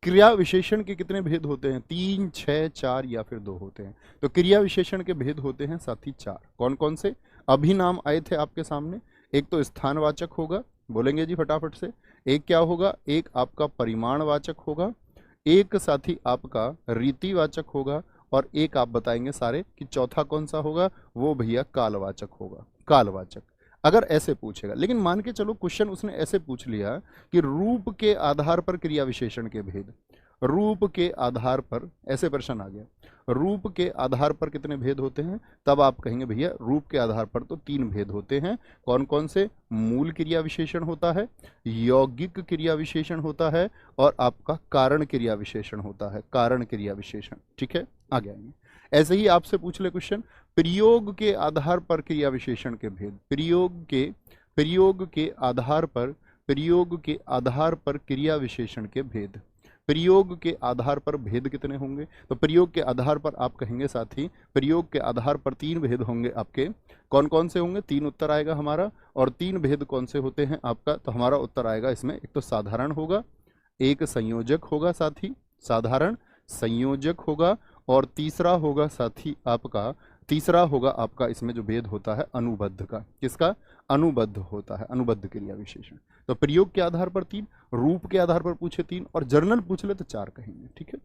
क्रिया विशेषण के कितने भेद होते हैं? 3, 6, 4 या फिर 2 होते हैं। तो क्रिया विशेषण के भेद होते हैं साथी 4। कौन कौन से? अभी नाम आए थे आपके सामने। एक तो स्थानवाचक होगा, बोलेंगे जी फटाफट से। एक क्या होगा? एक आपका परिमाणवाचक होगा, एक साथी आपका रीतिवाचक होगा, और एक आप बताएंगे सारे कि चौथा कौन सा होगा? वो भैया कालवाचक होगा, कालवाचक। अगर ऐसे पूछेगा, लेकिन मान के चलो क्वेश्चन उसने ऐसे पूछ लिया कि रूप के आधार पर क्रिया विशेषण के भेद, रूप के आधार पर, ऐसे प्रश्न आ गया, रूप के आधार पर कितने भेद होते हैं? तब आप कहेंगे भैया रूप के आधार पर तो 3 भेद होते हैं। कौन कौन से? मूल क्रिया विशेषण होता है, यौगिक क्रिया विशेषण होता है, और आपका कारण क्रिया विशेषण होता है, कारण क्रिया विशेषण। ठीक है, आगे आएंगे। ऐसे ही आपसे पूछ ले क्वेश्चन, प्रयोग के आधार पर क्रिया विशेषण के भेद, प्रयोग के आधार पर, प्रयोग के आधार पर क्रिया विशेषण के भेद, प्रयोग के आधार पर भेद कितने होंगे? तो प्रयोग के आधार पर आप कहेंगे साथी, प्रयोग के आधार पर 3 भेद होंगे आपके। कौन कौन से होंगे? 3 उत्तर आएगा हमारा। और 3 भेद कौन से होते हैं आपका? तो हमारा उत्तर आएगा इसमें, एक तो साधारण होगा, एक संयोजक होगा साथी, साधारण संयोजक होगा, और तीसरा होगा साथी आपका, तीसरा होगा आपका इसमें जो भेद होता है अनुबद्ध का। किसका? अनुबद्ध होता है, अनुबद्ध क्रिया विशेषण। तो प्रयोग के आधार पर 3, रूप के आधार पर पूछे 3, और जर्नल पूछ ले तो 4 कहेंगे। ठीक है।